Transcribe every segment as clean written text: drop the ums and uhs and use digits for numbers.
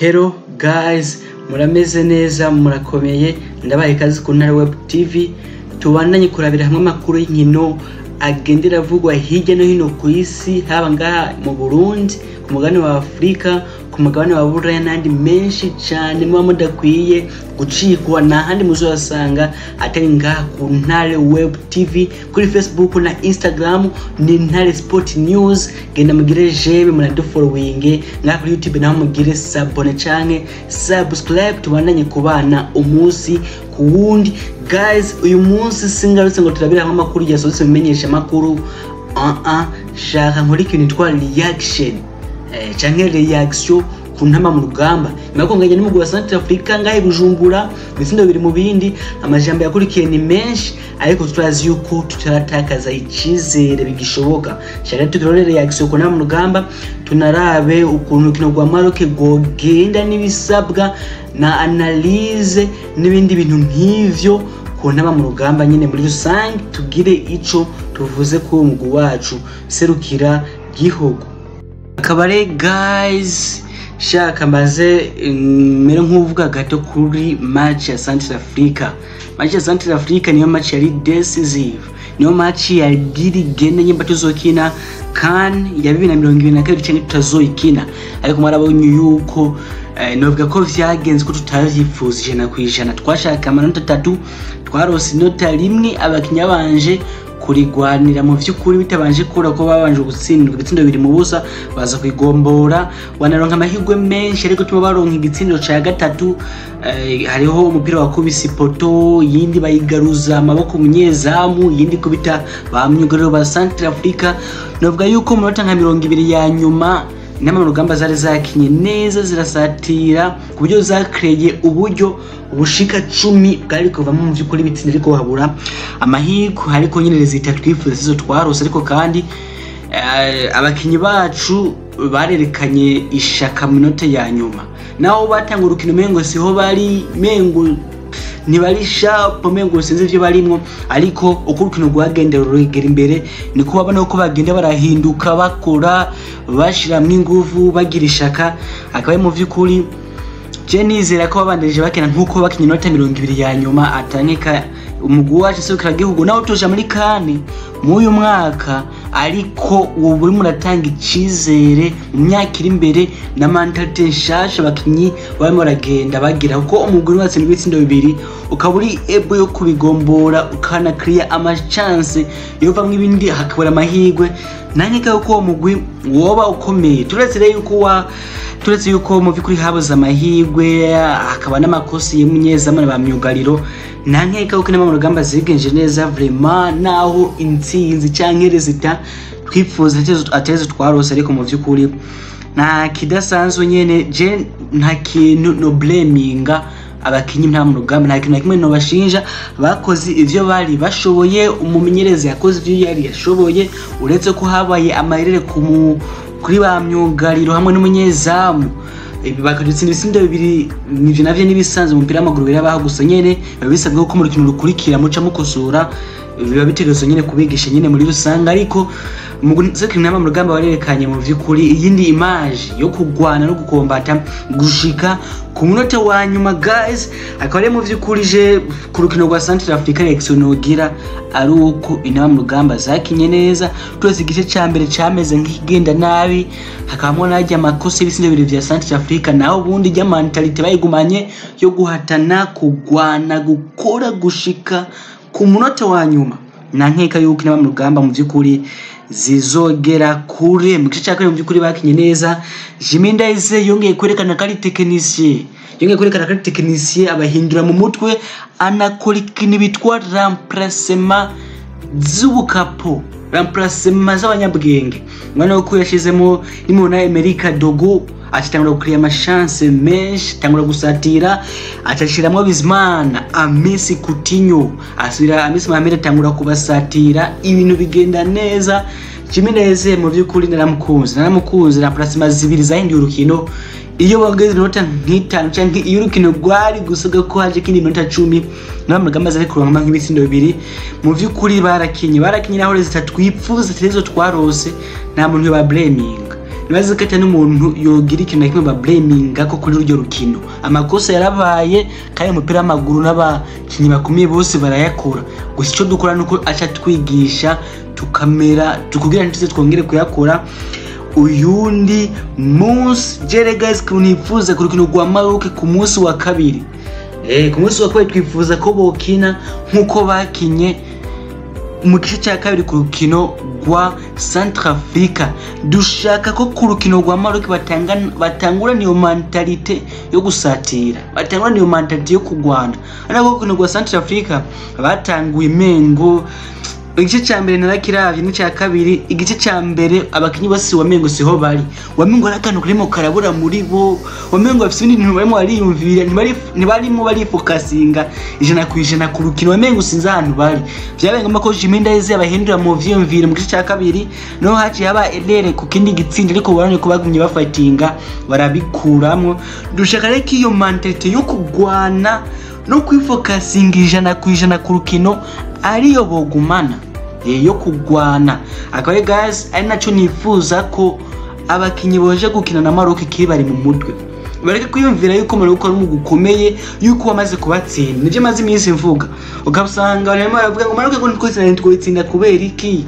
Hello guys, murameze neza murakomeye ndabaye kazi ku Intare Web TV tubandanye kurabira hamwe makuru y'inkino agendera avugwa hirya no hino ku isi haba ngaha mu Burundi ku mugabane wa Afrika ku mugabane wa Buraya n'andi menshi cyane muba mudakwiye gucikwa na handi muzosanga atari ngaha ku Intare Web TV kuri Facebook na Instagram ni Intare Sport News genda mugire jebe munadufollowing ngaha kuri YouTube naho mugire sabone canke subscribe tubandanye kubana umunsi ku wundi. Guys, uyu munsi singarutse ngo turabira hamwe makuru yasohotse bimenyesha makuru shaka nkora ikintu nitwa reaction canke reaction ku ntamba mu rugamba nakonganye n'umugwi wa Central Africa ngahe Bujumbura bitsindo biri mu bindi amajambo yakurikiye ni menshi ariko turazi yuko tutaratakaza ikizere bigishoboka shaka tukirore reaction ku ntamba mu rugamba tunarabe ukuntu kino gwa Maroc gogenda n'ibisabwa na analyse n'ibindi bintu nk'ivyo ku ntamba mu rugamba nyine muri rusange tugire ico tuvuze ko umugwi wacu serukira gihugu akabare. Guys, shaka maze mere nk'uvuga gato kuri match ya Central Africa. Match ya Central Africa niyo match yari decisive, niyo match ya giri gende nyimba tuzokina kan ya 2022 cyane tutazoyikina ariko marabonye yuko novuga ko vyagenze ko tutavyifuza ijana kwijana twashaka amanota 3 twarose inota rimwe abakinya banje kurigwanira mu vyukuri bitabanje kura ko babanje gutsindwa ibitsindo biri mu busa baza kwigombora wanaronka amahirwe menshi ariko tuba baronka igitsindo ca gatatu. Hariho umupira wakubise poto yindi bayigaruza amaboko munyezamu yindi kubita bamyugariro ba Central Africa. Novuga yuko mu minota nka 20 ya nyuma nama rugamba zari zakinye neza zirasatira kubyo zakreye uburyo ubushika 10 bwari kuva mu vyukuri bitsinda ariko habura amahirwe ariko nyine rezita twifuza sizo twarose ariko kandi abakinyi bacu barerekanye ishaka minota ya nyuma naho batanga urukino mengo siho bari mengo ntibari sharp mengo sinzi ivyo barimwo ariko uko urukino rwagendera rugera imbere niko babona uko bagenda barahinduka bakora bashiramwe ingufu bagira ishaka akabaye mu vyukuri Jenizera ko babandeje bakina nkuko bakinye inota 20 ya nyuma atankeka umugwi wacu serukira gihugu nawo toja muri kane mu uyu mwaka ariko ubu buri muratanga icizere mu myaka iri imbere na mentality nshasha bakinyi barimo baragenda bagira uko umugwi watse n'ibitsindo 2 ukaburi ebo yo kubigombora ukana clear ama chance yova mwibindi hakabura amahirwe nankeka uko umugwi woba ukomeye turetse yuko mu vyukuri habuza amahirwe hakaba n'amakosi y'umunyezamana ba myugariro nankeka uko n'ama rugamba zigenje neza vraiment naho intsinzi canke rezita twifuza atezo twarose ariko mu vyukuri nta kidasanzwe nyene je nta kintu no blaminga abakinyi nta mu rugamba nta kintu kimwe no bashinja bakoze ivyo bari bashoboye umumenyereza yakoze ivyo yari yashoboye uretse ko habaye amayirere kuri ba myugariro hamwe n'umunyezamu bakadutsinda ibisindo 2 nivyo navyo nibisanzwe mu mpira w'amaguru birabaho gusa nyene babisabwe ko mu rukino rukurikira muca mukosora biba bitegerezo nyene kubigisha nyene muri rusanga ariko mu rugamba barerekanye mu vyukuri iyindi image yo kugwana no gukombata gushika ku munota wa nyuma. Guys, akaba mu vyukuri je ku rukino rwa Central Africa Réaction nogira ari uko inama mu rugamba zakinye neza twese igice ca mbere cameze nk'igenda nabi hakabamo najya amakosa y'ibisindo 2 vya Central Africa naho bundi jya mentality bayigumanye yo guhatana kugwana gukora gushika ku munota wa nyuma nankeka yuko inama mu rugamba mu vyukuri zizogera kure mu gice cyakare mu byukuri bakinye neza. Jiminda ize yongeye kwerekana kari technicien abahindura mu mutwe anakora ikintu bitwa remplacement z'ubukapo remplacement z'abanyabwenge mwana uko yashizemo nimuna America Dogo atangura gukriya amachance menshi tangura gusatira atashiramo Bizimana Amisi Coutinho asubira Amisi Mohamed atangura kubasatira ibintu bigenda neza. Jimeneze mu byukuri naramukunze na plasma zibiri zahindiye urukino iyo bageze inota nk'itanu canke iyo urukino rwari gusuga ko haje kindi inota 10 n'amagamba zari kuronka nk'ibisindo 2 mu vyukuri barakinye naho rezita twifuza terezo twarose nta muntu yo ba blaming nibaze ko atari n'umuntu yogira ikintu kimwe ba blaminga ko kuri uryo rukino. Amakosa yarabaye kandi umupira w'amaguru n'abakinyi bakomeye bose barayakora. Gusa ico dukora nuko aca twigisha tukamera tukugira ntize twongere kuyakora uyundi munsi. Jere guys, kunifuza ku rukino rwa Maroc ku munsi wa kabiri. Ku munsi wa kabiri twifuza ko bokina nkuko bakinye mu gice cya kabiri ku rukino rwa Centrafrica. Dushaka ko ku rukino rwa Maroc batangura niyo mentalite yo gusatira, batangura niyo mentalite yo kugwana. Ariko ku rukino rwa Centrafrica batanguye mengo igice cya mbere narakiravye n'icya kabiri. Igice cya mbere abakinyi bose wamengo siho bari, wamengo arakantu kurimo karabura muri bo, wamengo bafite ibintu barimo bariyumvira, ntibarimo barifokasinga ijana ku ijana ku rukino, wamengo sinza ahantu bari. Vyabaye ngoma ko Jiminda yeze abahindura mu vyumvire mu gice cya kabiri, no haci yaba elere ku kindi gitsinda, ariko barane ko bagumye bafightinga barabikuramwo. Dushaka reko iyo mentalite yo kugwana no kwifokasinga ijana ku ijana ku rukino ariyo bogumana yo kugwana. Akaye guys, ari naco nifuza ko abakinyi boje gukina na Maroc kibari mu mutwe, bareke kwiyumvira yuko Maroc ari umugukomeye, yuko wamaze kubatsinda. Nivyo maze iminsi mvuga, ukabusanga barimo baravuga ngo Maroc ngo ntitwitsinda kubera iki.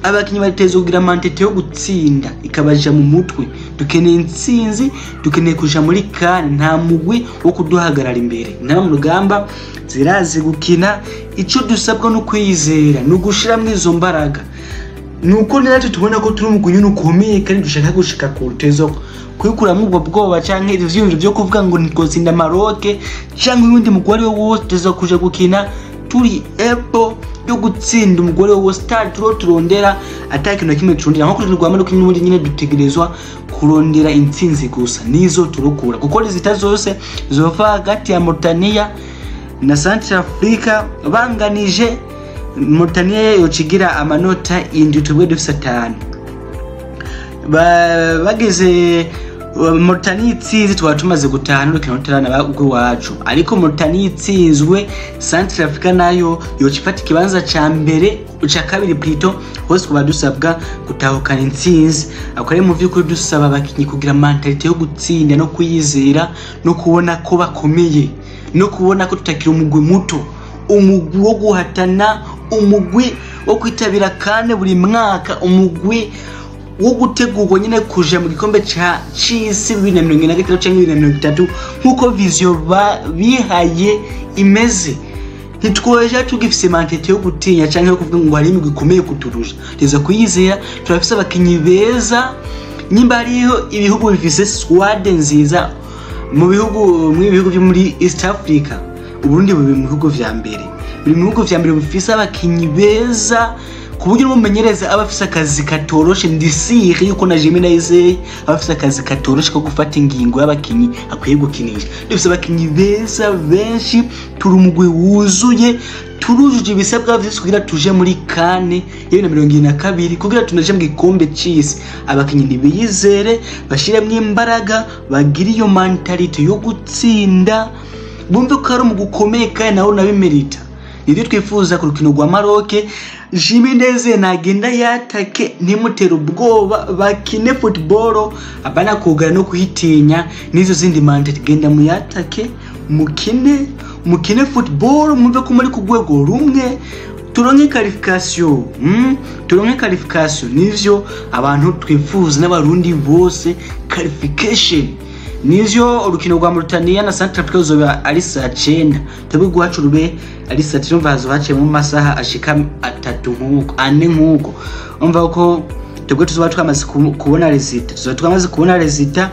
Abakinyi bateze kugira mentalite yo gutsinda ikabaja mu mutwe. Dukeneye intsinzi, dukeneye kuja muri CAN, nta mugwi wo kuduhagarara imbere. Nta mu rugamba zirazi gukina. Ico dusabwa no kwizera no gushiramwe izo mbaraga, nuko natwe tubona ko turi umugwi ukomeye kandi dushaka gushika ku rutezo, kwikuramwo ubwo bwoba canke ivyumviro byo kuvuga ngo nitwotsinda Maroc canke undi mugwari wose tuza kuja gukina turi epo yo gutsinda umugore wose turondera atakintu kimwe turondera. Nko kuri rwa Maroc n'ubundi nyine dutegerezwa kurondera intsinzi gusa, nizo turukura kuko zita zose zova hagati ya Mauritania na Centrafrica banganije. Mauritania yokigira amanota indwi, twebwe dufise 5. Bageze Mauritania itsinze twaba tumaze gutahana urukino rutarana rw'iwacu, ariko Mauritania itsinzwe Centrafrica nayo yokifata ikibanza ca mbere ca kabiri plito, hose kuba dusabwa gutahukana intsinzi. Akore mu vy'ukuri dusaba abakinyi kugira mentalite yo gutsinda no kwiyizera no kubona ko bakomeye, no kubona ko tutakira umugwi muto, umugwi wo guhatana, umugwi wo kwitabira kane buri mwaka, umugwi wo gutegurwa nyine kuja mu gikombe ca c'isi 2023 canke 2023 nkuko vision bihaye imeze. Ntitwoje tugifise mentalite yo gutinya canke yo kuvuga ngo hari imigwi ikomeye kuturusha. Teza kuyizera, turafise abakinyi beza, nyimba ariho ibihugu bifise squad nziza mu bihugu byo muri East Africa. Uburundi buri mu bihugu vya mbere, buri mu bihugu vya mbere bifise abakinyi beza kuburyo umumenyereza abafise akazi katoroshe. Ndisiri yuko na Jiminda yeze abafise akazi katoroshe ko gufata ingingo y'abakinyi akwiye gukinisha. Dufise abakinyi beza benshi, turi umugwi wuzuye, turujuje ibisabwa vyose kugira tuje muri CAN 2022 kugira tunaje mu gikombe c'isi. Abakinyi ntibiyizere, bashiremwe imbaraga, bagira iyo mentalite yo gutsinda, bumve ko ari umugukomeye kandi nawe nabimerita. Nibyo twifuza ku rukino rwa Maroc. Jiminda nagenda yatake ntimutera ubwoba, bakine football abana kugana no kuhitinya nizo zindi mentalite. Genda mu yatake, mukine football, mwumve ko muri kugwego rumwe, turonke qualification. Turonke qualification, nivyo abantu twifuza n'abarundi bose, qualification. Nivyo urukino rwa Mauritania na Centrafrica uzoba ari saa 9, twebwe gwacu rube ari saa 9. Umva hazobace mu masaha ashika 3 nkuko 4 nkuko. Umva ko twebwe tuzoba twamaze kubona resita,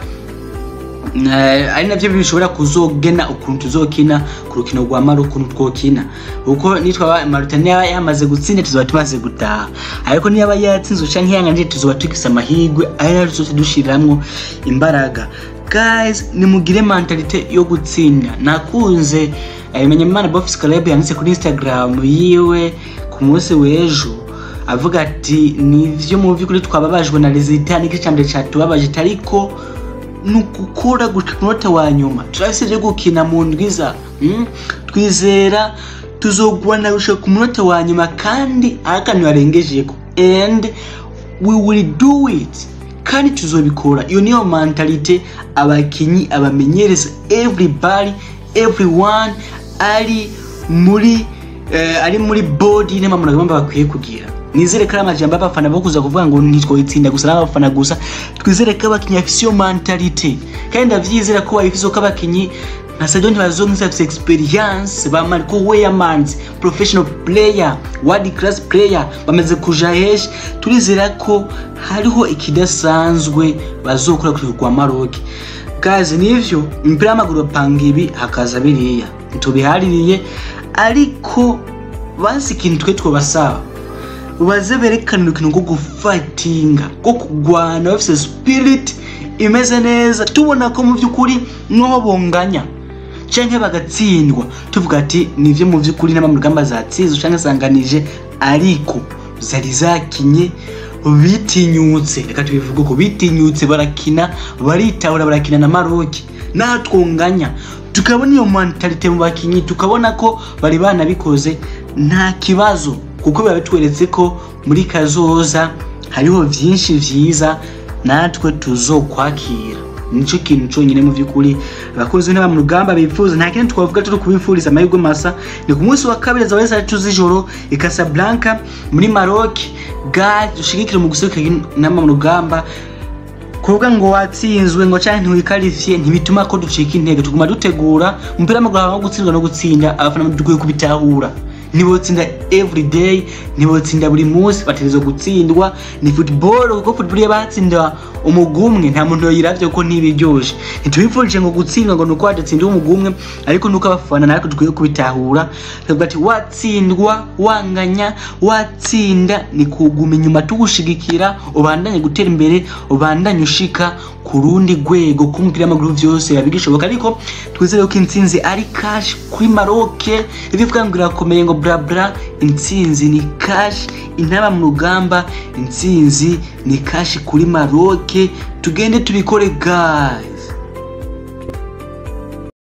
ari navyo bishobora kuzogena ukuntu tuzokina ku rukino rwa Maroc twokina. Uko nitwa Mauritania yamaze gutsinda tuzoba tumaze gutaha, ariko niba yatsinze canke yanganje tuzoba tugisa amahigwe, ari nazo dushiramwo imbaraga. Guys, nimugire mentalite yo gutsinda. Nakunze Imana Bofis Caleb yanditse kuri Instagram yiwe ku munsi w'ejo avuga ati nivyo mu vy'ukuri twababajwe na resultat niki cyambere cyatubabaje, ariko nukukora gushika wa nyuma turafise gukina mu ndwiza. Twizera tuzogwana gushika ku munota wa nyuma kandi akantu yarengejeko, and we will do it. kandi tuzobikora. Iyo niyo mentalite abakinyi abamenyereza everybody everyone ari muri body n'ama munagamba bakwiye kugira. Nizere ko amajambo abafana bo kuza kuvuga ngo ntitwoyitsinda gusa n'abafana gusa, twizere ko abakinyi afise mentalite kandi ndavyizera ko bayifizo ko abakinyi nka Sadio ntibazonkiza experience ba Marco Weyermans professional player world class player bamaze kuja heshi. Turizera ko hariho ikidasanzwe bazokora kuri kwa Maroc. Guys, nivyo impira amaguru bapanga ibi hakaza biriya tubihaririye, ariko basi ikintu twe twobasaba ubaze berekana ikintu ngo gufightinga ko kugwana bafise spirit imeze neza, tubona ko mu byukuri no bonganya canke bagatsindwa tuvuga ati nivyo mu byukuri n'ama mugamba zatsinze canke sanganije, ariko zari zakinye bitinyutse. Reka tubivuga ko bitinyutse barakina baritahura barakina na Maroc natwonganya, tukabona iyo mentalite mu bakinyi, tukabona ko bari bana bikoze nta kibazo, kuko babitweretse ko muri kazoza hariho byinshi vyiza natwe tuzokwakira. Nico kintu cyonyine mu byukuri abakozi n'aba mu rugamba bifuza. Nta kintu twavuga turi kubifuriza amahirwe masa. Ni ku munsi wa kabiri za wese tuzijoro i Casablanca muri Maroc. God ushigikira mu gusekera n'ama mu rugamba, kuvuga ngo watsinzwe ngo cyane ntiwikarifiye ntibituma ko ducika intege. Tuguma dutegura umupira w'amaguru wo gutsindwa no gutsinda. Abafana dukwiye kubitahura, nibotsinda every day, nibotsinda buri munsi, baterezo gutsindwa. Ni football, kuko football yabatsinda umugumwe nta muntu yiravye ko ntibiryoje. Ntitubifurije ngo gutsindwa ngo nuko wadatsinda umugumwe, ariko nuko abafana nariko dukwiye kubitahura. Tuvuga ati watsindwa wanganya watsinda ni kuguma inyuma tugushigikira, ubandanye gutera imbere, ubandanye ushika ku rundi rwego kumupira amaguru vyose yabigishoboka. Ariko twizere ko intsinzi ari cash kuri Maroc. Ibivuga ngo irakomeye ngo bla bla, intsinzi ni cash. Intaba mu rugamba, intsinzi ni cash kuri Maroc. Tugende tubikore guys.